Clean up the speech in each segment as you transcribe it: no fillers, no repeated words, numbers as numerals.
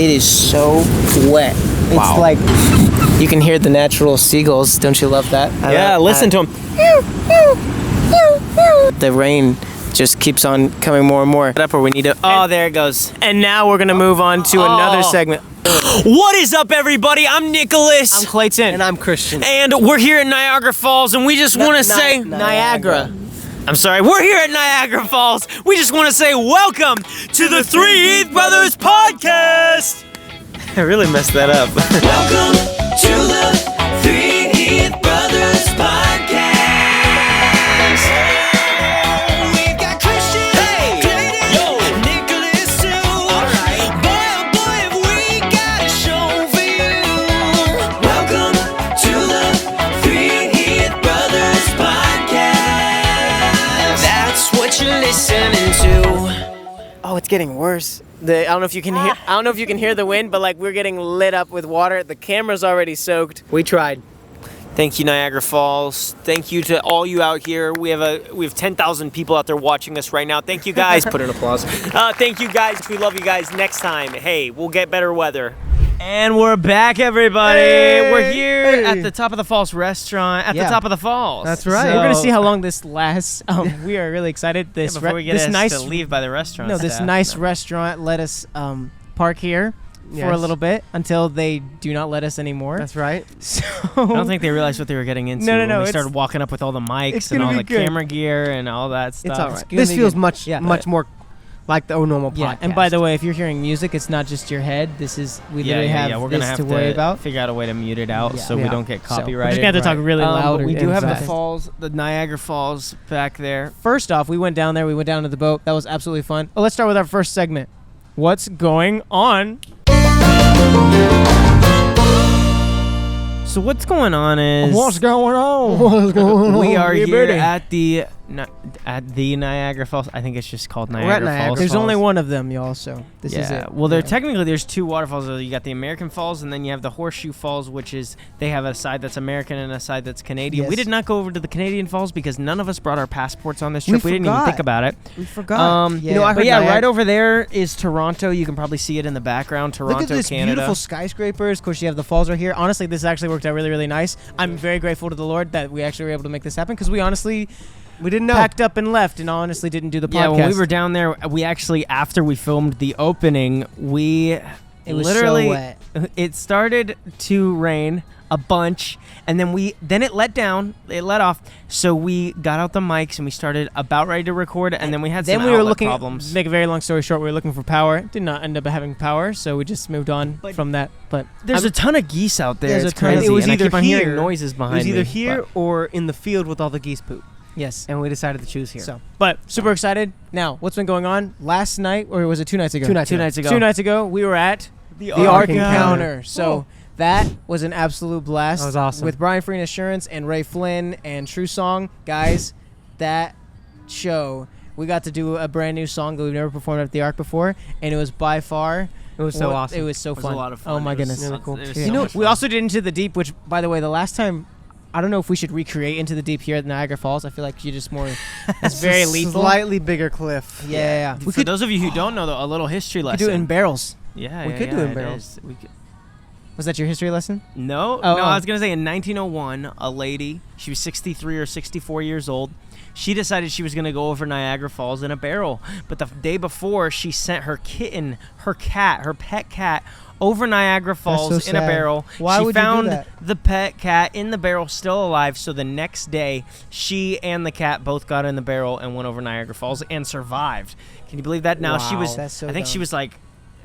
It is so wet. Wow. It's like you can hear the natural seagulls. Don't you love that? Listen to them. The rain just keeps on coming more and more. Or we need to. Oh, there it goes. And now we're gonna move on to another segment. What is up, everybody? I'm Nicholas. I'm Clayton. And I'm Christian. And we're here at Niagara Falls, and we just want to say Niagara. I'm sorry, we're here at Niagara Falls. We just want to say welcome to the Three Heath Brothers podcast. I really messed that up. Welcome to the Three Heath Brothers podcast. We've got Christian, Clayton, Nicholas too. All right. Boy, oh boy, have we got a show for you. Welcome to the Three Heath Brothers podcast. That's what you're listening to. Oh, it's getting worse. I don't know if you can hear. I don't know if you can hear the wind, but like we're getting lit up with water. The camera's already soaked. We tried. Thank you, Niagara Falls. Thank you to all you out here. We have 10,000 people out there watching us right now. Thank you guys. Put an applause. Thank you guys. We love you guys. Next time, hey, we'll get better weather. And we're back, everybody. Hey. We're here at the Top of the Falls restaurant at the Top of the Falls. That's right. We're gonna see how long this lasts. We are really excited. This before we get this us nice to leave by the restaurant. No, this staff. nice restaurant let us park here for a little bit until they do not let us anymore. That's right. So I don't think they realized what they were getting into. No, when we it's- started walking up with all the it's mics and gonna all be the good. camera gear and all that stuff. It's all right. gonna This be feels good. much more like the normal podcast. Yeah, and by the way, if you're hearing music, it's not just your head. This is we literally have We're this gonna have to worry about. figure out a way to mute it out Yeah. so we Yeah. don't get So, we're copyrighted. just gonna have to talk really loud. But we do have the fast. falls, the Niagara Falls back there. First off, we went down there. We went down to the boat. That was absolutely fun. Oh, let's start with our first segment. What's going on? So what's going on is going on? we are Yeah, here buddy. at the Niagara Falls. I think it's just called at Niagara Niagara Falls. There's Falls. only one of them, y'all. So this is it. Well, Yeah. there's two waterfalls. You got the American Falls, and then you have the Horseshoe Falls, which is they have a side that's American and a side that's Canadian. We Yes. did not go over to the Canadian Falls because none of us brought our passports on this trip. We didn't even forgot. think about it. We forgot. You know, I heard But yeah, Niagara- right over there is Toronto. You can probably see it in the background. Toronto, Look at this Canada. beautiful skyscrapers. Of course, you have the falls right here. Honestly, this actually worked out really, really nice. I'm very grateful to the Lord that we actually were able to make this happen because we honestly we didn't know. packed up and left and honestly didn't do the podcast. Yeah, when we were down there, we actually, after we filmed the opening, it was literally, so wet. it started to rain a bunch, and then it let off, so we got out the mics and we started about ready to record, and then we had some Then we were outlet looking. problems. Make a very long story short, we were looking for power. Did not end up having power, so we just moved on from that. But There's a ton of geese out there. There's It's a ton of- crazy. It was and either I keep on here- hearing noises It behind was me. either here or in the field with all the geese poop, yes. and we decided to choose here. So, but super excited. Now, what's been going on? Last night, or was it 2 nights ago? 2 nights Two ago. nights ago. 2 nights ago, we were at The Ark Ark Encounter. So Oh. that was an absolute blast. That was awesome. With Brian Free Assurance and Ray Flynn and True Song. Guys, that show, we got to do a brand new song that we've never performed at the Ark before, and it was by far. It was so Well, awesome. It was so It was fun. a lot of fun. Oh my It was goodness. really cool. It was Yeah. so You know, much we fun. also did Into the Deep, which, by the way, the last time, I don't know if we should recreate Into the Deep here at Niagara Falls. I feel like you just more, it's very lethal. Slightly bigger cliff. Yeah. For those of you who don't know, though, a little history We lesson. could do it in barrels. Yeah, We yeah, could do yeah, it in it barrels. is. We could. Was that your history lesson? No, Oh, no. oh. I was gonna say in 1901, a lady, she was 63 or 64 years old. She decided she was gonna go over Niagara Falls in a barrel. But the day before, she sent her kitten, her pet cat, over Niagara Falls so in a sad. barrel. Why she would you do found that? the pet cat in the barrel, still alive. So the next day, she and the cat both got in the barrel and went over Niagara Falls and survived. Can you believe that? Now she Wow. was, That's so I think she dumb. was like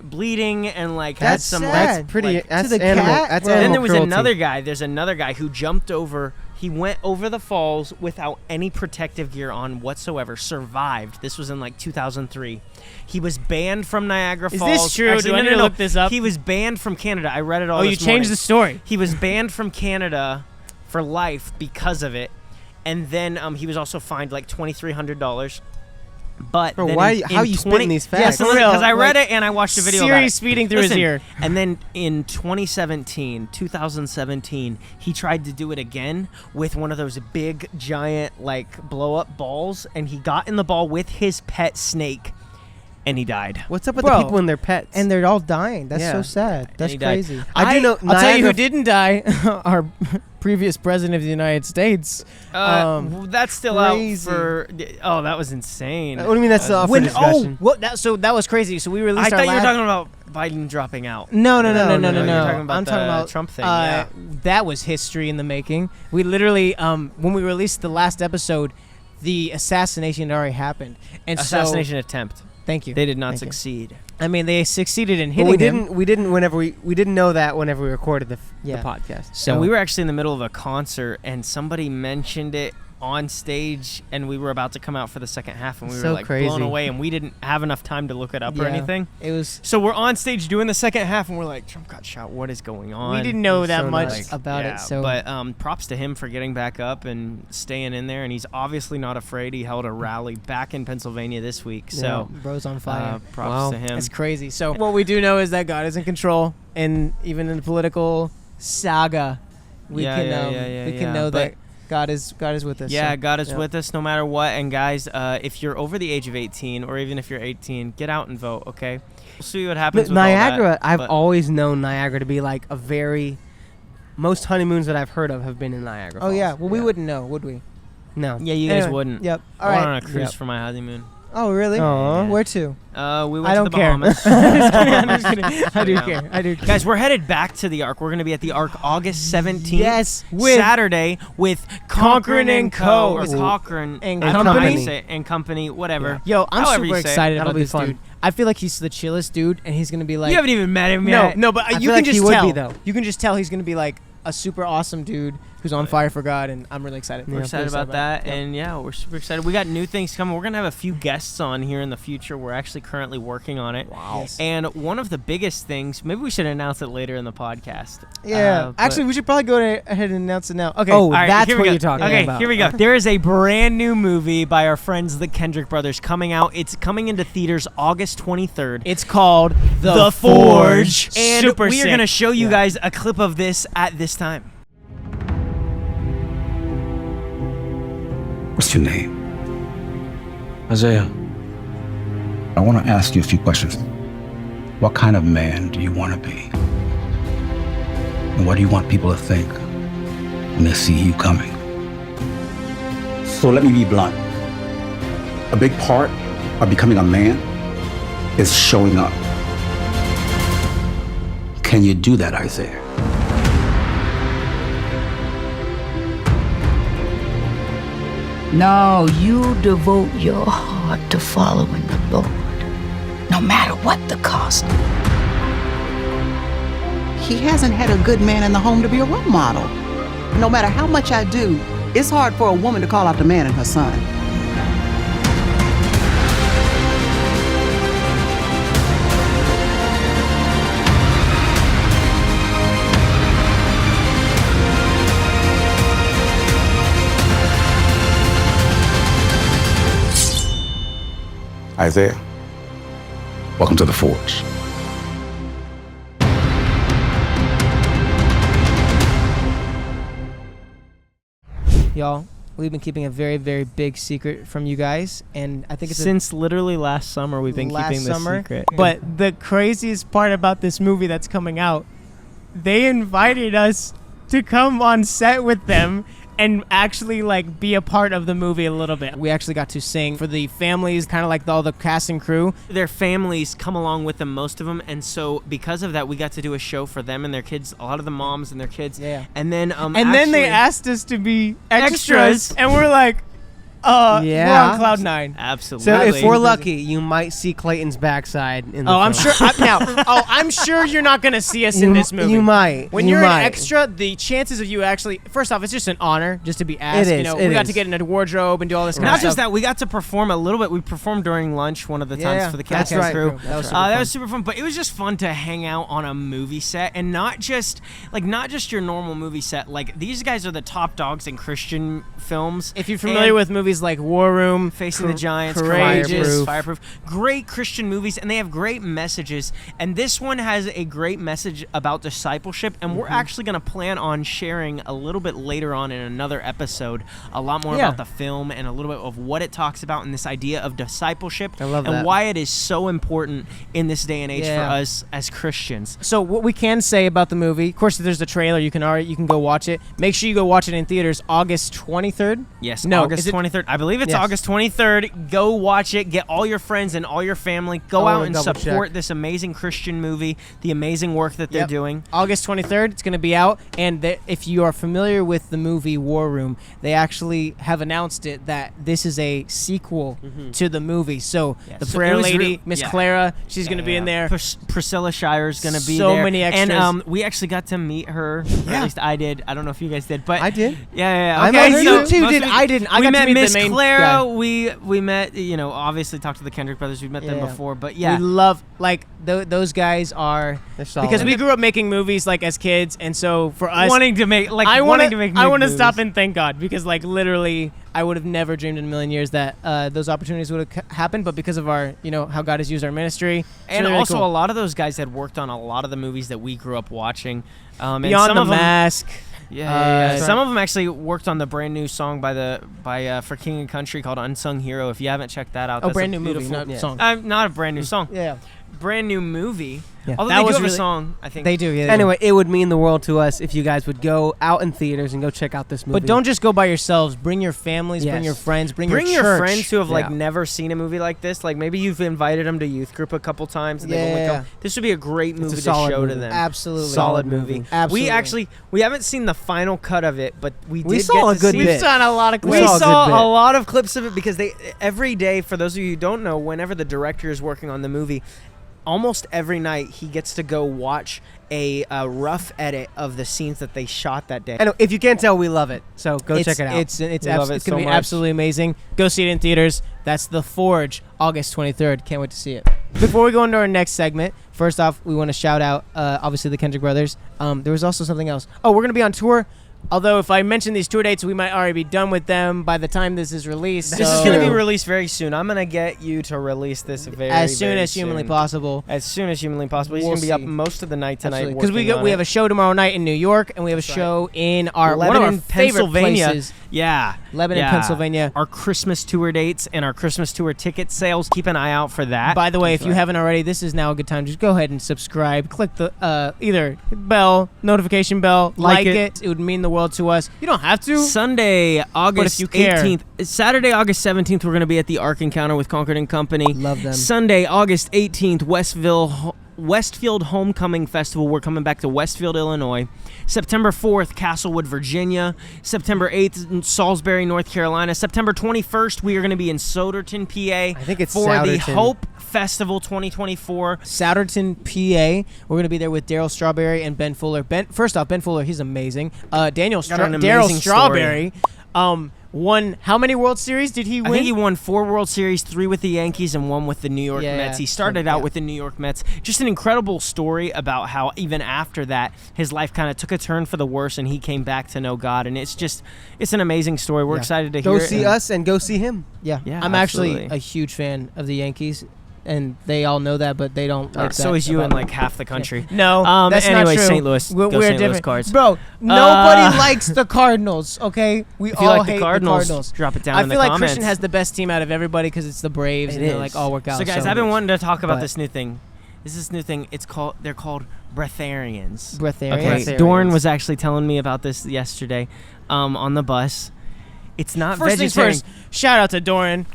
bleeding and like had That's some sad. like, That's pretty. like, That's the animal. cat, That's bro. then animal there was cruelty. another guy. There's another guy who jumped over. He went over the falls without any protective gear on whatsoever. Survived. This was in like 2003. He was banned from Niagara Is Falls. this true? Actually, Do I no, need no, to no. look this up? He was banned from Canada. I read it all. Oh, you this changed morning. the story. He was banned from Canada for life because of it, and then he was also fined like $2,300. But Bro, then why? in How you 20 spitting these Yeah, facts? so for real, because I read like, it and I watched a video about Siri it. speeding through his Listen, ear. And then in 2017, he tried to do it again with one of those big, giant, like, blow-up balls, and he got in the ball with his pet snake. and he died. What's up with Bro, the people and their pets? And they're all dying. That's Yeah. so sad. That's he died. crazy. I do know. I'll tell you who Niagara- didn't die. Our previous president of the United States. That's still crazy. out for. Oh, that was insane. What do you mean that's up for discussion? That was crazy. So we I released thought our you were last. talking about Biden dropping out. No. You're talking about I'm talking the about Trump thing, yeah. That was history in the making. We literally, when we released the last episode, the assassination had already happened, and Assassination attempt. Thank you. They did not Thank you. succeed. I mean, they succeeded in But hitting we him. didn't. We didn't. Whenever we didn't know that whenever we recorded the Yeah. podcast. So And we were actually in the middle of a concert, and somebody mentioned it on stage, and we were about to come out for the second half, and we So were like crazy. blown away, and we didn't have enough time to look it up or Yeah. anything. It was. So we're on stage doing the second half, and we're like, Trump got shot. What is going on? We didn't know was that so much nice. about Yeah, it. So, but props to him for getting back up and staying in there, and he's obviously not afraid. He held a rally back in Pennsylvania this week, so bro's on fire. props Wow. to him. It's crazy. So what we do know is that God is in control, and even in the political saga, we Yeah, can yeah, we can know but- that God is with us. Yeah, so, God is yeah. with us no matter what. And guys, if you're over the age of 18, or even if you're 18, get out and vote. Okay, we'll see what happens. But with all Niagara, that, I've but- always known Niagara to be like a very. Most honeymoons that I've heard of have been in Niagara. Oh yeah. Falls. Well, we wouldn't know, would we? No. Yeah, you guys Anyway, wouldn't. Yep. All I went right. on a cruise Yep. for my honeymoon. Oh really? Aw. Where to? We went I to don't the care. Bahamas. I'm just kidding. I do Yeah. care. I do care. Guys, we're headed back to the Ark. We're going to be at the Ark August 17th. Yes, with Saturday with Cochran and Co. Or Ooh. Cochran And I don't know how to Company. say it. And Company, whatever. Yo, I'm However you super say it. excited That'll about be this fun. dude. I feel like he's the chillest dude, and he's gonna be like. You haven't even met him no, yet. no, but I you feel can like just he would tell. be, though. You can just tell he's gonna be like a super awesome dude who's on fire for God, and I'm really excited. We're Yeah. excited about that, Yep. and yeah, we're super excited. We got new things coming. We're gonna have a few guests on here in the future. We're actually currently working on it. Wow. Yes. And one of the biggest things, maybe we should announce it later in the podcast. Yeah. But- Actually, we should probably go ahead and announce it now. Okay. Oh, All right, that's here we what go. you're talking okay, about. here we go. There is a brand new movie by our friends, the Kendrick brothers, coming out. It's coming into theaters August 23rd. It's called The Forge, and Super we are sick. going to show you Yeah. guys a clip of this at this time. What's your name? Isaiah, I want to ask you a few questions. What kind of man do you want to be? And what do you want people to think when they see you coming? So let me be blunt. A big part of becoming a man is showing up. Can you do that, Isaiah? No, you devote your heart to following the Lord, no matter what the cost. He hasn't had a good man in the home to be a role model. No matter how much I do, it's hard for a woman to call out the man in her son. Isaiah, welcome to the Forge. Y'all, we've been keeping a very, very big secret from you guys, and I think it's Since literally last summer, we've been last keeping this summer. secret. But the craziest part about this movie that's coming out, they invited us to come on set with them and actually like be a part of the movie a little bit. We actually got to sing for the families, kind of like all the cast and crew. Their families come along with them, most of them, and so because of that, we got to do a show for them and their kids. A lot of the moms and their kids. Yeah. And then And then they asked us to be extras, Extras. and we're like, we're Yeah. on cloud nine. Absolutely. So if we're lucky, you might see Clayton's backside in the Oh, I'm film. sure. I'm sure you're not gonna see us in this movie. You might. When you you're might. an extra, the chances of you actually, first off, it's just an honor just to be asked. It is, You know, it we got is. to get in a wardrobe and do all this kind Not of stuff. just that, we got to perform a little bit. We performed during lunch one of the times Yeah, for the that's cast right. crew. That was super That fun. was super fun. But it was just fun to hang out on a movie set, and not just your normal movie set. Like, these guys are the top dogs in Christian films. If you're familiar with movies movies like War Room, Facing the Giants, Courageous, Fireproof. Great Christian movies, and they have great messages. And this one has a great message about discipleship, and we're actually going to plan on sharing a little bit later on in another episode a lot more about the film and a little bit of what it talks about and this idea of discipleship and why it is so important in this day and age for us as Christians. So what we can say about the movie, of course, there's the trailer. You can go watch it. Make sure you go watch it in theaters August 23rd. Yes, no, August 23rd. I believe it's August 23rd. Go watch it. Get all your friends and all your family. Go out and support this amazing Christian movie, the amazing work that they're doing. August 23rd, it's going to be out. And if you are familiar with the movie War Room, they actually have announced it that this is a sequel to the movie. So the prayer lady, Miss Clara, she's going to be in there. Priscilla Shire's going to be so there. So many extras. And we actually got to meet her. Or at least I did. I don't know if you guys did, but I did. Yeah. Okay, so you two did. I didn't. I we got met to meet Miss the main Clara. guy. We met. Obviously talked to the Kendrick brothers. We've met them before, but we love those guys are because we grew up making movies like as kids, and so for us wanting to make I want movies. to stop and thank God because literally I would have never dreamed in a million years that those opportunities would have happened, but because of our how God has used our ministry, and really also cool. A lot of those guys had worked on a lot of the movies that we grew up watching. Beyond some the of them, Mask. Some of them actually worked on the brand new song by For King and Country called "Unsung Hero." If you haven't checked that out, that's brand a new movie, beautiful not song. Not a brand new song. Brand new movie. Yeah. Although That they was do have really- a song, I think. They do. Yeah. Anyway, it would mean the world to us if you guys would go out in theaters and go check out this movie. But don't just go by yourselves. Bring your families. Bring your friends. Bring your church. friends who have never seen a movie like this. Like maybe you've invited them to youth group a couple times and they've only come. This would be a great movie to show to them. Absolutely. Solid movie. Absolutely. We haven't seen the final cut of it, but we saw a good bit. We've seen a lot of clips. We saw a saw good bit. a lot of clips of it because every day, for those of you who don't know, whenever the director is working on the movie, almost every night he gets to go watch a rough edit of the scenes that they shot that day. And if you can't tell, we love it. So go check it out. It's love it going to so be much. absolutely amazing. Go see it in theaters. That's The Forge, August 23rd. Can't wait to see it. Before we go into our next segment, first off, we want to shout out, obviously, the Kendrick brothers. There was also something else. Oh, we're going to be on tour. Although if I mention these tour dates, we might already be done with them by the time this is released. This is going to be released very soon. I'm going to get you to release this as soon as humanly possible. As soon as humanly possible. He's going to be up most of the night tonight. Because we have a show tomorrow night in New York, and we have a show in one of our favorite places. Lebanon, Pennsylvania. Our Christmas tour dates and our Christmas tour ticket sales. Keep an eye out for that. By the way, if you haven't already, this is now a good time. Just go ahead and subscribe. Click the either notification bell, like it. It would mean the world to us. You don't have to. Sunday, August 18th. Saturday, August 17th, we're going to be at the Ark Encounter with Concord and Company. Love them. Sunday, August 18th, Westfield Homecoming Festival. We're coming back to Westfield, Illinois. September 4th, Castlewood, Virginia. September 8th, in Salisbury, North Carolina. September 21st, we are going to be in Soderton, PA. I think it's for the Souderton. Hope Festival 2024. Souderton, PA. We're going to be there with Daryl Strawberry and Ben Fuller. Ben Fuller, he's amazing. Daryl Strawberry won how many World Series did he win? I think he won 4 World Series, 3 with the Yankees and 1 with the New York Yeah, Mets. He started out with the New York Mets. Just an incredible story about how even after that, his life kind of took a turn for the worse and he came back to know God. And it's an amazing story. We're excited to hear it. Go see us and go see him. Yeah, Yeah, I'm absolutely. actually a huge fan of the Yankees. And they all know that, but they don't like that. So is you about in me. like half the country. No, that's anyway, not true. St. Louis. We're Go St. Louis different. Cards. Bro, nobody likes the Cardinals, okay? We If you all like the hate Cardinals, drop it down in the I feel like comments. Christian has the best team out of everybody because it's the Braves, It and they're is. like all work out. So guys, I've been wanting to talk about But- this new thing. This new thing. They're called Breatharians. Breatharians. Okay, Dorn was actually telling me about this yesterday on the bus. It's not First things vegetarian. first, shout out to Doran.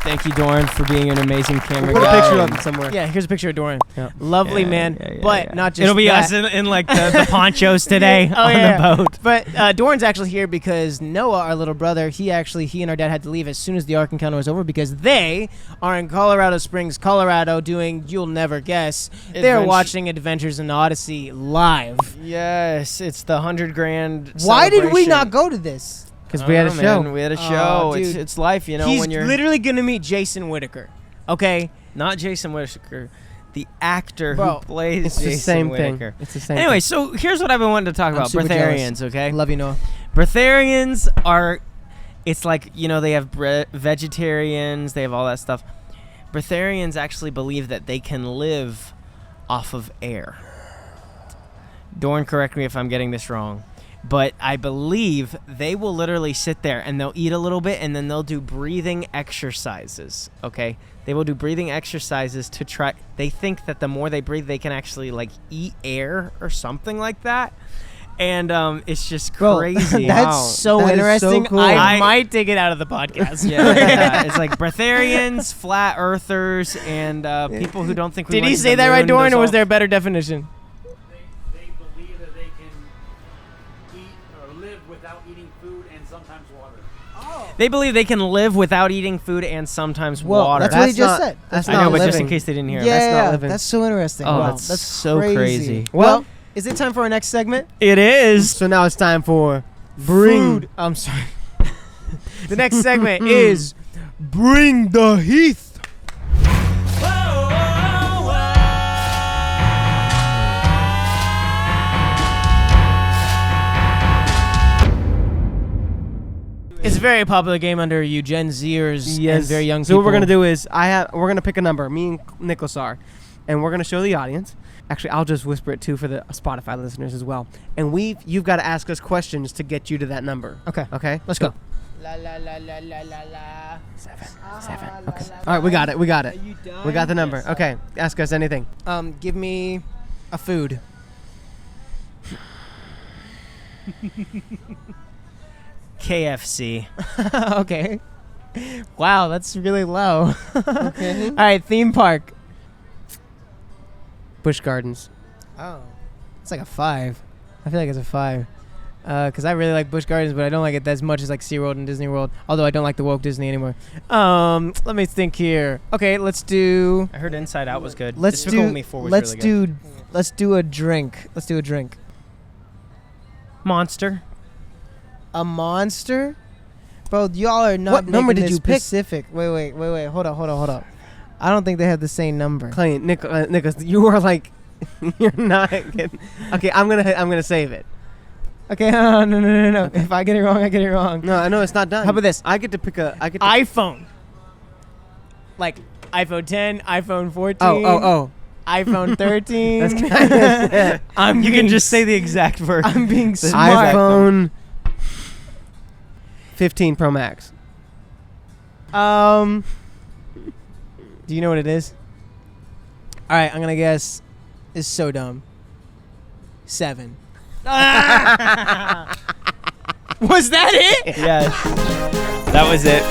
Thank you, Dorn, for being an amazing camera Put a guy. picture of him somewhere. Yeah, here's a picture of Doran. Yeah. Lovely Yeah, man, yeah, but not just It'll be that. us in like the ponchos today Oh, on yeah. the boat. But Doran's actually here because Noah, our little brother, he and our dad had to leave as soon as the Ark Encounter was over because they are in Colorado Springs, Colorado, doing, you'll never guess, they're watching Adventures in Odyssey live. Yes, it's the $100,000. Why did we not go to this? Because we had a show. Man, we had a Oh, show. dude. It's life, you know. He's when you're literally going to meet Jason Whittaker, okay? not Jason Whittaker, the actor Bro, who plays It's Jason the same Whittaker. thing. It's the same Anyway, thing. so here's what I've been wanting to talk I'm about. super Breatharians, jealous. okay? Love you, Noah. Breatharians are It's like, you know, they have vegetarians, they have all that stuff. Breatharians actually believe that they can live off of air. Dorn, correct me if I'm getting this wrong. But I believe they will literally sit there and they'll eat a little bit and then they'll do breathing exercises, okay? They will do breathing exercises to try. They think that the more they breathe, they can actually, like, eat air or something like that. And it's just crazy. That's so That is so interesting. cool. I might take it out of the podcast. Yeah, it's like breatharians, flat earthers, and people who don't think we Did went he to say the that right, moon. Doran, Those or was all- there a better definition? They believe that they can eat or live without eating food and sometimes water. They believe they can live without eating food and sometimes Well, water. that's what he just said. That's That's I know, not but just in living. case they didn't hear. Yeah. Yeah, living. that's so interesting. Oh, Wow, that's so crazy. Well, is it time for our next segment? It is. so now it's time for Food. I'm sorry. The next segment is Bring the Heath. It's a very popular game under you Gen Zers and very young So people. what we're gonna do is we're gonna pick a number. Me and Nicholas are, and we're gonna show the audience. Actually, I'll just whisper it too for the Spotify listeners as well. And you've got to ask us questions to get you to that number. Okay. Okay. Let's go. La la la la la la la. Seven. Okay. All right, we got it. We got it. We got the number. Okay. Ask us anything. Give me a food. KFC. Okay. Wow, that's really low. Okay. All right, theme park. Busch Gardens. Oh, it's like a 5. I feel like it's a 5. Because I really like Busch Gardens, but I don't like it as much as like SeaWorld and Disney World. Although I don't like the woke Disney anymore. Let me think here. Okay, let's do. I heard Inside Out was good. Let's Despicable do. Me 4 was Let's really good. do. Let's do a drink. Let's do a drink. Monster. A monster, bro. Y'all are not. What number making did this you pick? specific. Wait. Hold up. I don't think they have the same number. Clint, Nicholas, you are like, you're not getting. Okay, I'm gonna save it. Okay, no. If I get it wrong, I get it wrong. No, I know it's not done. How about this? I get to pick a. I get to. iPhone. Like iPhone 10, iPhone 14. Oh. iPhone 13. That's kinda- You can just say the exact version. I'm being smart. iPhone 15 Pro Max. Do you know what it is? All right, I'm gonna guess. It's so dumb. 7. Was that it? Yes. That was it.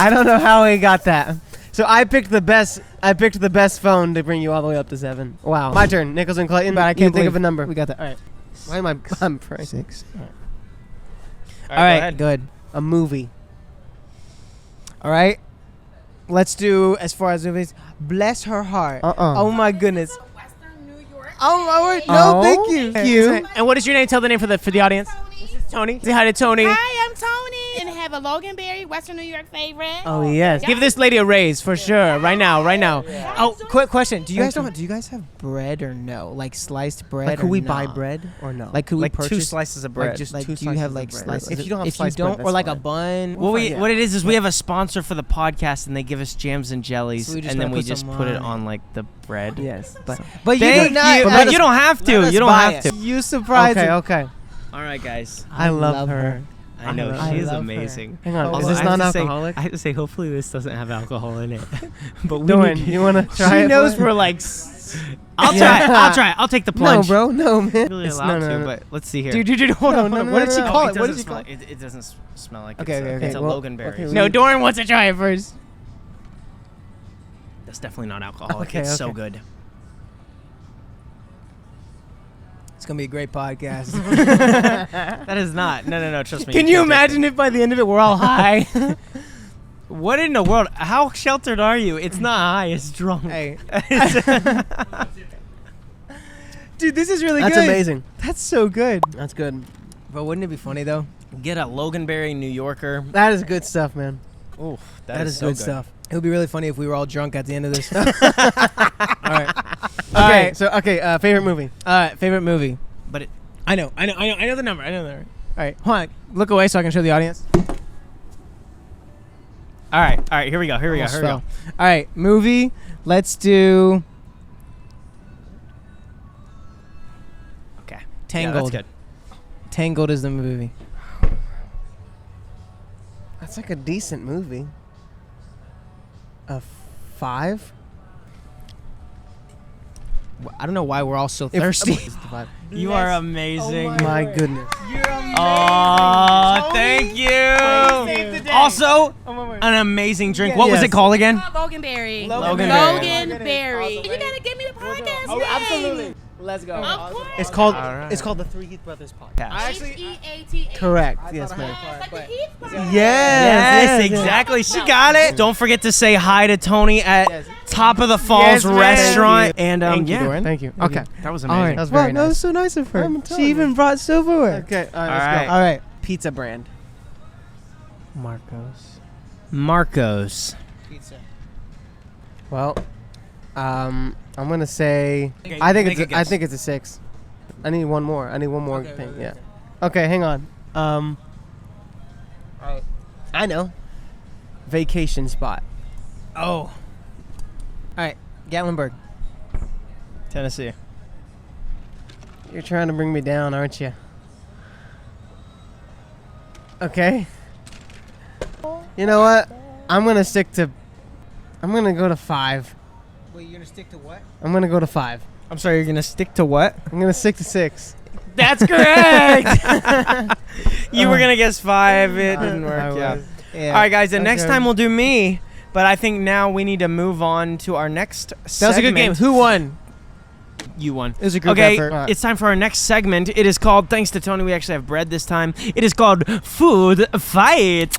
I don't know how he got that. So I picked the best. I picked the best phone to bring you all the way up to 7. Wow. My turn. Nichols and Clayton. But I you can't think of believe a number. We got that. All right. Why am I? I'm praying. 6. All right. All All right. go ahead. Good. A movie. All right. Let's do as far as movies. Bless her heart. Oh my goodness. Western New York. Oh my word. No, Oh. thank you. Thank you. And what is your name? Tell the name for the audience. Tony. Say hi to Tony. Hi, I'm Tony, and have a Loganberry, Western New York favorite. Oh yes. Give this lady a raise for sure. Right now. Oh, quick question. Do you guys Thank do you guys have bread or no? Like sliced bread? Like, could or we no? buy bread or no? Like, could we Like purchase 2 slices of bread. Like just Like, two do you have slices like of bread. slices? If you don't have if sliced you don't, bread, or like that's a fine. bun. Well, Yeah. what it is we have a sponsor for the podcast, and they give us jams and jellies, So we just and then gotta we put just some put it on it. on like the bread. Yes, but But you Thank do not. you. but But let you us- don't have let to. us You don't buy have it. to. You surprised okay, her. okay. All right, guys. I love her. I know I she is love her. amazing. Hang on, Oh, is I this I have to say- non-alcoholic? I have to say, hopefully this doesn't have alcohol in it. But we Doing, need- you want to try She it? knows for we're like. I'll Yeah. try. I'll take the No, plunge. bro, no, man. I'm really It's- allowed no, to, no. but let's see here. Dude, hold on. no, What did no, she no. call Oh, it? What did doesn't she call smell- it? it doesn't smell like Okay, it's, okay, it's a well, Loganberry. okay, No, Doran wants to try it first. That's definitely not alcoholic. Okay, it's so okay. good. It's gonna be a great podcast. That is not. No. Trust me. Can you can't take imagine if by the end of it we're all high? it. What in the world? How sheltered are you? It's not high. It's drunk. Hey. Dude, this is really That's good. amazing. That's so good. That's good. But wouldn't it be funny though? Get a Loganberry New Yorker. That is good stuff, man. Ooh, That is so good stuff. It would be really funny if we were all drunk at the end of this. All right. Okay, so favorite movie. Favorite movie. But it, I know the number. All right, hold on. Look away so I can show the audience. All right. Here we go. Almost fell. All right, movie. Let's do Okay. Tangled. Yeah, that's Tangled is the movie. That's like a decent movie. A 5? I don't know why we're all so thirsty. good. You are amazing. My goodness. Oh, thank you. Also, an amazing drink. What was Yes. it called again? Loganberry. Loganberry. You gotta give me the podcast Oh, name. absolutely. Let's go. Of course. It's called Alright. it's called the Three Heath Brothers podcast. Heath. Correct. Yes, ma'am. Like the Heath brothers. Yes, exactly. She got it. Don't forget to say hi to Tony at Top of the Falls Yes, ma'am. Restaurant. And Thank you, yeah, Doran. Thank you. Okay. that was All amazing. right. That was very That was nice. so nice of her. I'm telling She even you. brought silverware. Okay. All right. All Let's right. go. All right. Pizza brand. Marcos. Pizza. Well, I'm gonna say. Okay, I think make a I guess. think it's a 6. I need one more. Okay, thing. okay, Yeah. Okay, hang on. I know. Vacation spot. Oh. All right. Gatlinburg. Tennessee. You're trying to bring me down, aren't you? Okay. You know what? I'm gonna go to 5. Wait, you're gonna stick to what? I'm gonna go to 5. I'm sorry, you're gonna stick to what? I'm gonna stick to 6. That's correct. You were gonna guess 5. It didn't work. I Yeah. was. Yeah. All right, guys. And next Okay. time we'll do me. But I think now we need to move on to our next segment. That was a good game. Who won? You won. It was a group Okay, effort. it's time for our next segment. It is called, thanks to Tony, we actually have bread this time. It is called Food Fight.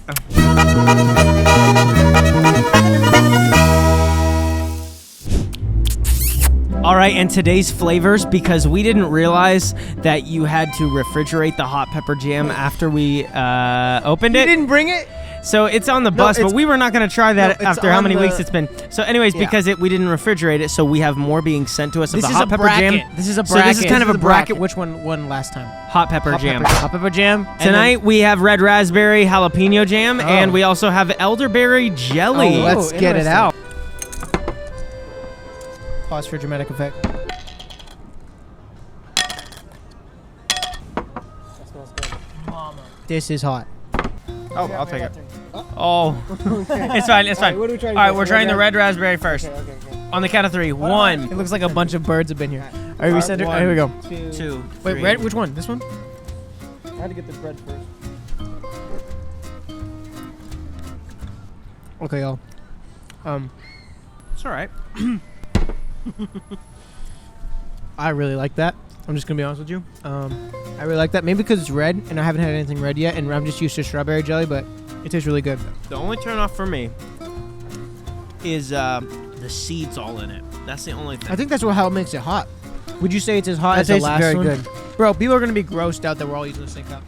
All right, and today's flavors, because we didn't realize that you had to refrigerate the hot pepper jam after we opened You it. didn't bring it? So it's on the bus, but it's- we were not going to try that No, it's after how on many the- weeks it's been. So anyways, Yeah. because we didn't refrigerate it, so we have more being sent to us of This the is hot a pepper bracket. jam. This is a So bracket. this is kind of a bracket. Which one won last time? Hot pepper jam. Hot pepper jam. And Tonight we have red raspberry jalapeno jam, and we also have elderberry jelly. Oh, let's get it interesting. out. then- Pause for dramatic effect. This is hot. Oh, I'll take it. Oh, it's fine. It's fine. what are we trying All to right, do? we're trying the red raspberry first. Okay. On the count of 3. 1, It looks like a bunch of birds have been here. All right, we said it. Here we go. 2, Wait, 3. red? Which one? This one? I had to get the bread first. Okay, y'all. It's all right. I really like that. I'm just gonna be honest with you. I really like that. Maybe because it's red and I haven't had anything red yet, and I'm just used to strawberry jelly, but it tastes really good. The only turn off for me is the seeds all in it. That's the only thing. I think that's how it makes it hot. Would you say it's as hot That as the tastes last very one? good. Bro, people are gonna be grossed out that we're all using the same cup.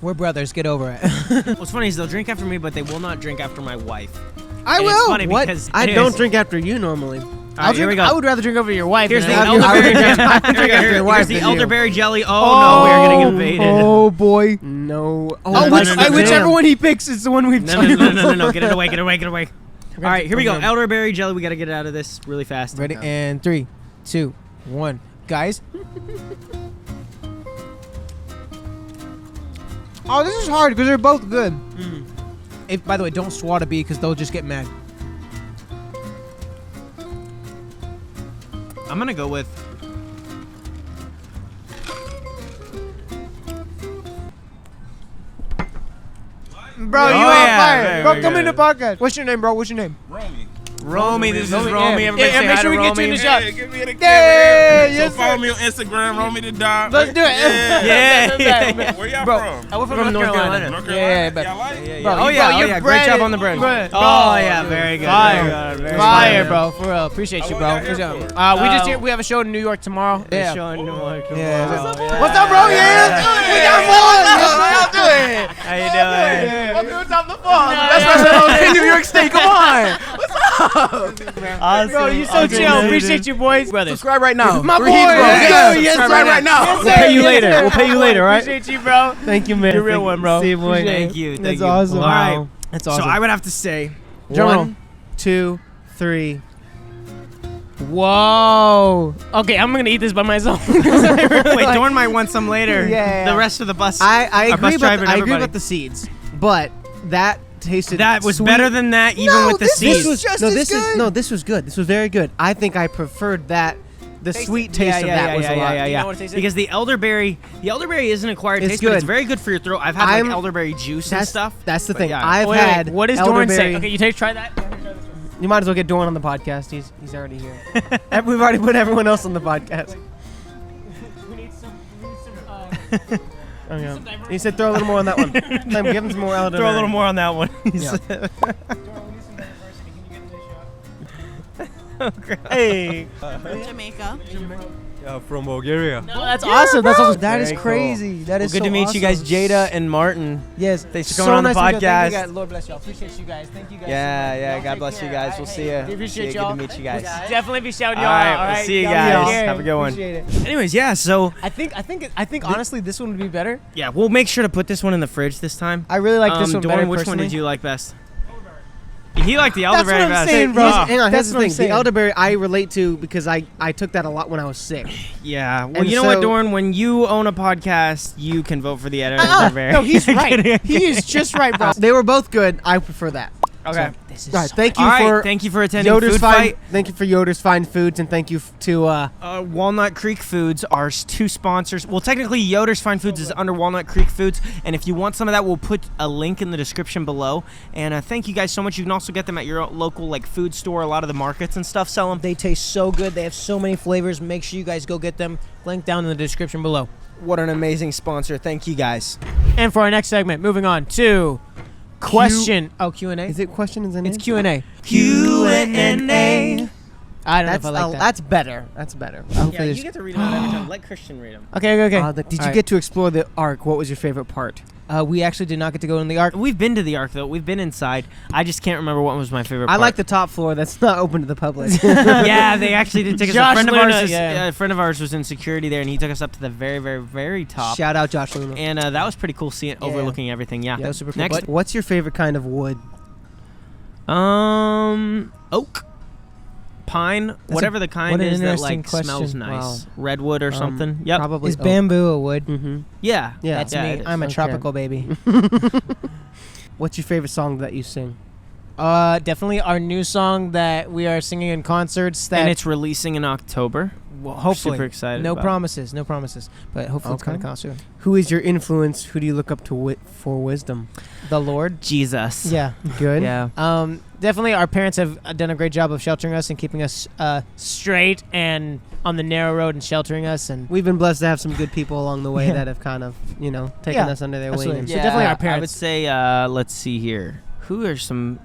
We're brothers. Get over it. What's funny is they'll drink after me, but they will not drink after my wife. I And will. It's funny What? because I anyways, don't drink after you normally. All right, here we go. I would rather drink over your wife. Here's the than have you- elderberry jam. I would drink after your wife Here's the than you. elderberry jelly. Oh, no, we are getting invaded. Oh boy. No. Oh, no, no, no, no, whichever no. one he picks is the one we've No, get it away, get it away, get it away. All right, here we go. Okay. Elderberry jelly. We got to get it out of this really fast. Ready? And 3, 2, 1. Guys. Oh, this is hard because they're both good. If, by the way, don't swat a bee because they'll just get mad. I'm going to go with... Bro, you Oh, on yeah, fire. very, Bro, very come in the good. podcast. What's your name, bro? What's your name? Romy, this is Romy, Romy. yeah. Everybody Yeah, say make hi sure to we get you in Romy. the shot. Give me the Yeah, camera. yes, So follow sir. me on Instagram, Romy the Dog. Let's do it. Yeah. Where y'all Bro, from? we're from North Carolina. North Yeah, Carolina. but Y'all like it? Bro, Oh, you- yeah, bro, oh, your yeah. Great bread job is- on the bread. Bro, Oh, yeah, very good. Fire. Very good. Fire, bro. For real. Appreciate you, How bro. long y'all Good here job. for? We just we have a show in New York tomorrow. Yeah. Yeah. What's up, bro? Yeah. We got fun. Let's do it. How you doing? Welcome to Top of the Fall. That's why I said I was in New York State. Come on. Awesome. Bro, you so chill. Appreciate you, boys. Brothers. Subscribe right now. My boy. Yes, subscribe right now. We'll pay you later. We'll pay you later, all right? Appreciate you, bro. Thank you, man. You're a real one, bro. See you, boy. Thank you. Thank That's you. awesome. All right. That's awesome. So I would have to say, Drum roll. 1, 2, 3. Whoa. Okay, I'm gonna eat this by myself. Wait, Dorn might want some later. Yeah. The rest of the bus. I our agree bus driver about and I agree everybody. about the seeds, but that tasted That was sweet. better than that, even with the this seeds. was just this was good. This was very good. I think I preferred that. The sweet taste of that was a lot. Do you know what it tastes like? Because the elderberry is an acquired It's taste, but it's good. very good for your throat. I've had like elderberry juice and stuff. That's the but thing. yeah. I've Wait, had what does Dorn say? elderberry- Okay, you try that. You might as well get Dorn on the podcast. He's already here. We've already put everyone else on the podcast. We need some Oh, yeah. He said throw a little more on that one. Give him some more elderberry. Throw a little more on that one. Yeah. Hey. Jamaica. Yeah, from Bulgaria. No, that's awesome. That's awesome. That is Very cool. crazy. That Well, is good so to meet you guys, awesome. Jada and Martin. Yes. Thanks for so coming on the nice to meet you. Thank podcast. you guys. Lord bless y'all. Appreciate you guys. Thank you guys. Yeah, so much. yeah. Y'all God take bless you care. guys. All We'll right, see hey, you. we appreciate Good y'all. to meet you guys. Definitely be shouting All y'all right, out. All we'll right, see you y'all guys. take care. Have a good one. Appreciate it. Anyways, yeah. So I think honestly this one would be better. yeah, we'll make sure to put this one in the fridge this time. I really like this one Dorn, better which personally. one did you like best? He liked the That's elderberry what I'm best. saying, bro. Hang on, That's here's the what I'm thing. The saying. elderberry I relate to because I took that a lot when I was sick. Yeah. Well, And you know what, so- Dorn? When you own a podcast, you can vote for the elderberry. No, he's right. He is just right, bro. They were both good. I prefer that. Okay. This is All right, thank you All right, for thank you for attending Yoders Food Fine. Fight. Thank you for Yoders Fine Foods, and thank you to Walnut Creek Foods are two sponsors. Well, technically, Yoders Fine Foods is under Walnut Creek Foods, and if you want some of that, we'll put a link in the description below. And thank you guys so much. You can also get them at your local like food store. A lot of the markets and stuff sell them. They taste so good. They have so many flavors. Make sure you guys go get them. Link down in the description below. What an amazing sponsor. Thank you guys. And for our next segment, moving on to question. Q&A. is it question in the name? It's Q&A. Q&A. I don't know That's if I like that. that's better. That's better. Yeah, you get to read them out every time. Let Christian read them. Okay. Did you get to explore the Ark? What was your favorite part? We actually did not get to go in the Ark. We've been to the Ark, though. We've been inside. I just can't remember what was my favorite I part. like the top floor. That's not open to the public. Yeah, they actually did take us. Josh A friend of Luna, ours yeah. a friend of ours was in security there, and he took us up to the very, very, very top. Shout out Josh Luna. And that was pretty cool, seeing overlooking everything. Yeah, that was super cool. Next, But- What's your favorite kind of wood? oak, pine, whatever the kind what an is that interesting like smells question. nice. Redwood or something. Yep. Probably Is oak. bamboo a wood? Mm-hmm. Yeah. Yeah. That's Yeah, me. it is. I'm a Okay. tropical baby. What's your favorite song that you sing? Definitely our new song that we are singing in concerts. That And it's releasing in October. well, hopefully super excited No about. promises, but hopefully it's Okay. gonna come out soon. Who is your influence? Who do you look up to for wisdom? The Lord. Jesus. Yeah. Good. Yeah. Definitely our parents have done a great job of sheltering us and keeping us straight and on the narrow road and sheltering us. And We've been blessed to have some good people along the way Yeah. that have kind of, taken Yeah, us under their absolutely. wing. So definitely our I would parents. say, let's see here. Who are some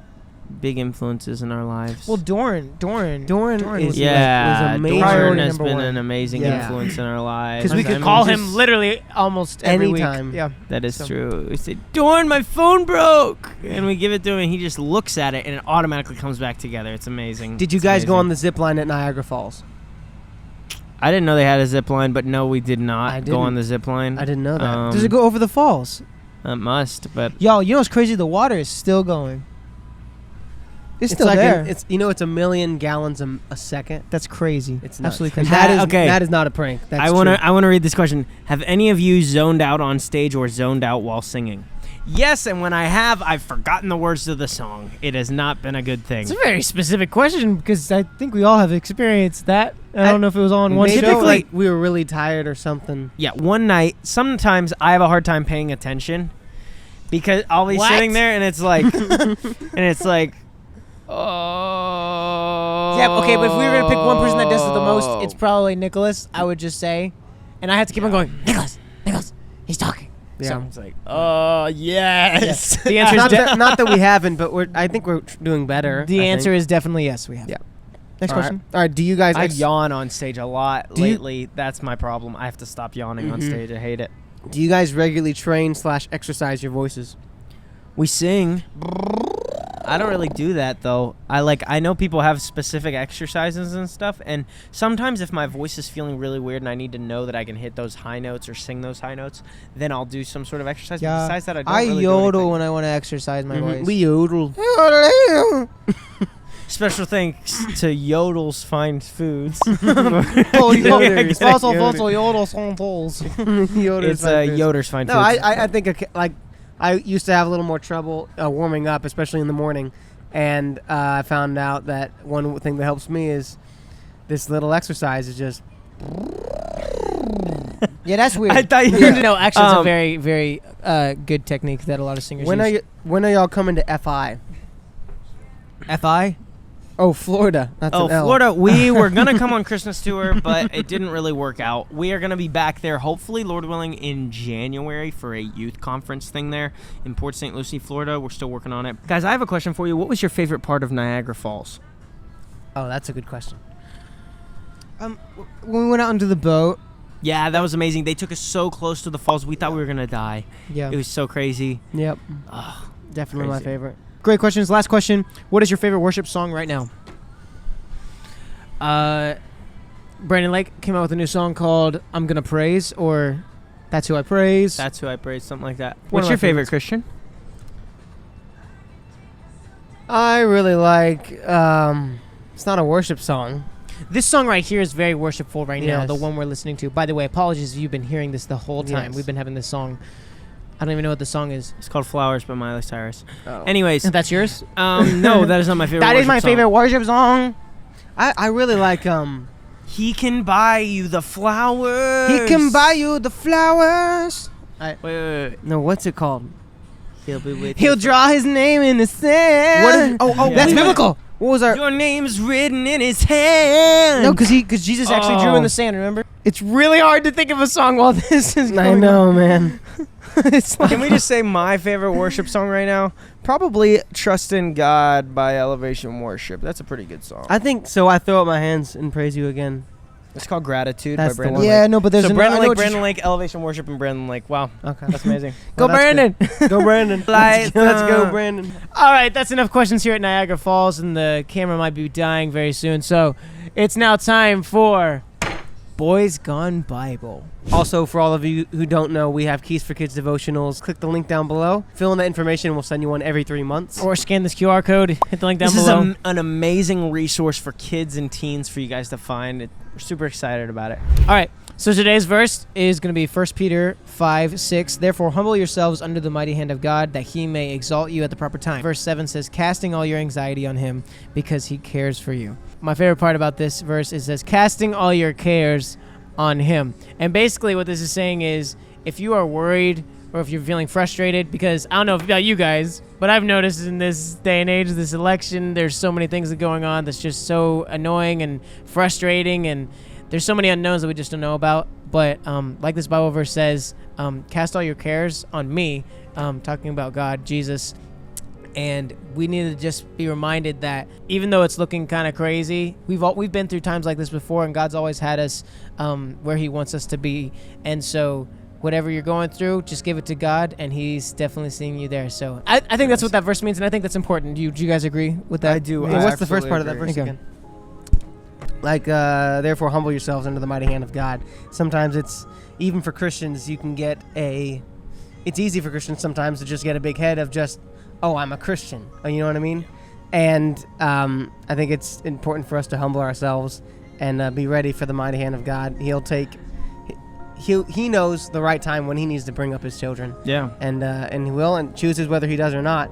big influences in our lives? well, Dorn Dorn was is yeah, was amazing. Dorn Priority has number been one. an amazing Yeah. influence in our lives. 'Cause we we I could mean, call just him literally almost every anytime. week. Yeah. That is So- true. We say, Dorn, my phone broke. And we give it to him, and he just looks at it, and it automatically comes back together. It's amazing. Did you It's guys go amazing. on the zip line at Niagara Falls? I didn't know they had a zip line, but no, we did I not go didn't. on the zip line. I didn't know that. Um, Does it go over the falls? It must, but Y'all, you know what's crazy? The water is still going. It's still like there. it's 1 million gallons a second. That's crazy. It's nuts. absolutely And crazy. that is not a prank. That's I want true. to read this question. Have any of you zoned out on stage or zoned out while singing? Yes, and when I have, I've forgotten the words to the song. It has not been a good thing. It's a very specific question because I think we all have experienced that. I don't know if it was all in one Maybe show. like we were really tired or something. Yeah, one night, sometimes I have a hard time paying attention because I'll be What? sitting there and it's like, oh. Yeah, okay, but if we were going to pick one person that does it the most, it's probably Nicholas, I would just say. And I have to keep on going, Nicholas, he's talking. Yeah. So, It's like, oh, yes. the answer is not that we haven't, but I think we're doing better. the I answer think. is definitely yes, we have. Yeah. Next All right. question. All right. Do you guys? I yawn on stage a lot Do you- lately. That's my problem. I have to stop yawning on Mhm. stage. I hate it. Do you guys regularly train / exercise your voices? We sing. I don't really do that though. I know people have specific exercises and stuff, and sometimes if my voice is feeling really weird and I need to know that I can hit those high notes or sing those high notes, then I'll do some sort of exercise. But besides that, I don't really do yodel anything. when I want to exercise my voice. We yodel. Special thanks to Yoders Fine Foods. Yoders. Also, yodels on poles. It's Yoders Fine No, Foods. I think I used to have a little more trouble warming up, especially in the morning, and I found out that one thing that helps me is this little exercise is just. Yeah, that's weird. I thought you were- No, actually, it's a very, very good technique that a lot of singers use. When are y'all coming to FI? FI? Oh, Florida. That's Oh, an L. Florida. We were going to come on Christmas tour, but it didn't really work out. We are going to be back there, hopefully, Lord willing, in January for a youth conference thing there in Port St. Lucie, Florida. We're still working on it. Guys, I have a question for you. What was your favorite part of Niagara Falls? Oh, that's a good question. When we went out into the boat. Yeah, that was amazing. They took us so close to the falls. We thought we were going to die. Yeah. It was so crazy. Yep. Oh, Definitely my crazy. favorite. Great questions. Last question. What is your favorite worship song right now? Brandon Lake came out with a new song called I'm Gonna Praise, or That's Who I Praise. That's who I praise, something like that. One What's of my your favorite, favorites. Christian? I really like. It's not a worship song. This song right here is very worshipful right now, Yes. the one we're listening to. By the way, apologies if you've been hearing this the whole time. Yes. We've been having this song. I don't even know what the song is. It's called Flowers by Miley Cyrus. Oh. Anyways, That's yours? no, that is not my favorite That is worship my song. favorite worship song. I really like. He can buy you the flowers. He can buy you the flowers. Wait. No, what's it called? He'll be with He'll you. draw his name in the sand. Oh, Yeah. That's biblical. What was our? Your name's written in his hand. No, because Jesus actually drew in the sand, remember? It's really hard to think of a song while this is going I know, man. It's like, Can we just say my favorite worship song right now? Probably Trust in God by Elevation Worship. That's a pretty good song. I think so. I throw up my hands and praise you again. It's called Gratitude That's by the Brandon one. Lake. yeah, no, but there's So another- Brandon I know Lake, what you're Brandon Lake, Elevation Worship, and Brandon Lake. Wow, Okay. that's amazing. Go, Well, that's Brandon. Go, Brandon. Like, Let's go, Brandon. All right, that's enough questions here at Niagara Falls, and the camera might be dying very soon. So it's now time for Boys Gone Bible. Also, for all of you who don't know, we have Keys for Kids devotionals. Click the link down below. Fill in that information. We'll send you one every 3 months. Or scan this QR code, hit the link down This below. is an amazing resource for kids and teens for you guys to find. We're super excited about it. All right, so today's verse is going to be 1 Peter 5:6. Therefore, humble yourselves under the mighty hand of God, that he may exalt you at the proper time. Verse 7 says, casting all your anxiety on him, because he cares for you. My favorite part about this verse is it says, casting all your cares on him. And basically what this is saying is, if you are worried or if you're feeling frustrated, because I don't know about you guys, but I've noticed in this day and age, this election, there's so many things that are going on that's just so annoying and frustrating, and there's so many unknowns that we just don't know about. But like this Bible verse says, cast all your cares on me, talking about God, Jesus. And we need to just be reminded that even though it's looking kind of crazy, we've been through times like this before, and God's always had us where he wants us to be. And so whatever you're going through, just give it to God, and he's definitely seeing you there. So I think that's what that verse means, and I think that's important. Do you guys agree with that? I do. Hey, I what's the first part of that absolutely verse agree. again? Like, therefore, humble yourselves under the mighty hand of God. Sometimes it's, even for Christians, you can get it's easy for Christians sometimes to just get a big head of just, oh, I'm a Christian. You know what I mean? And I think it's important for us to humble ourselves and be ready for the mighty hand of God. He knows the right time when he needs to bring up his children. Yeah. And he will, and chooses whether he does or not.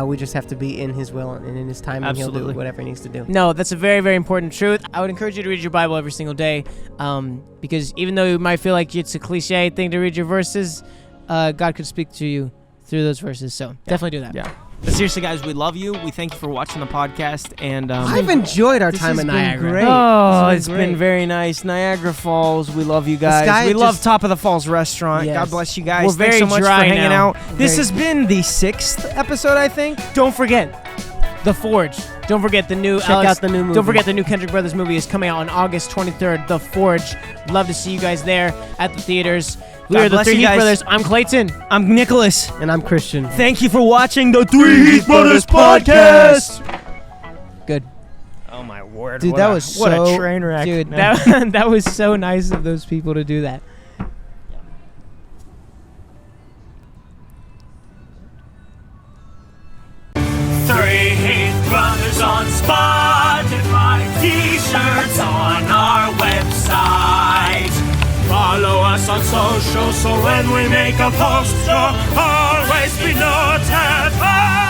We just have to be in his will and in his time, and he'll Absolutely. do whatever he needs to do. No, that's a very, very important truth. I would encourage you to read your Bible every single day, because even though you might feel like it's a cliche thing to read your verses, God could speak to you through those verses. So definitely do that. Yeah. But seriously, guys, we love you. We thank you for watching the podcast. And I've enjoyed our This time has in been Niagara. great. Oh, This it's has been very nice. Niagara Falls, we love you guys. sky We love just- Top of the Falls Restaurant. Yes. God bless you guys. We're Thanks very so much for dry hanging now. out. This Very- has been the 6th episode, I think. Don't forget The Forge. Don't forget the new Check out the new movie. Don't forget the new Kendrick Brothers movie is coming out on August 23rd. The Forge. Love to see you guys there at the theaters. We are the bless Three you Heath guys. Brothers. I'm Clayton. I'm Nicholas. And I'm Christian. Thank you for watching the Three Heath Brothers podcast. Good. Oh my word, Dude, what that a- was what so- a train wreck. dude, That was so nice of those people to do that. Three Heath Brothers on Spotify, t-shirts on our website. Follow us on social so when we make a post, you'll always be notified.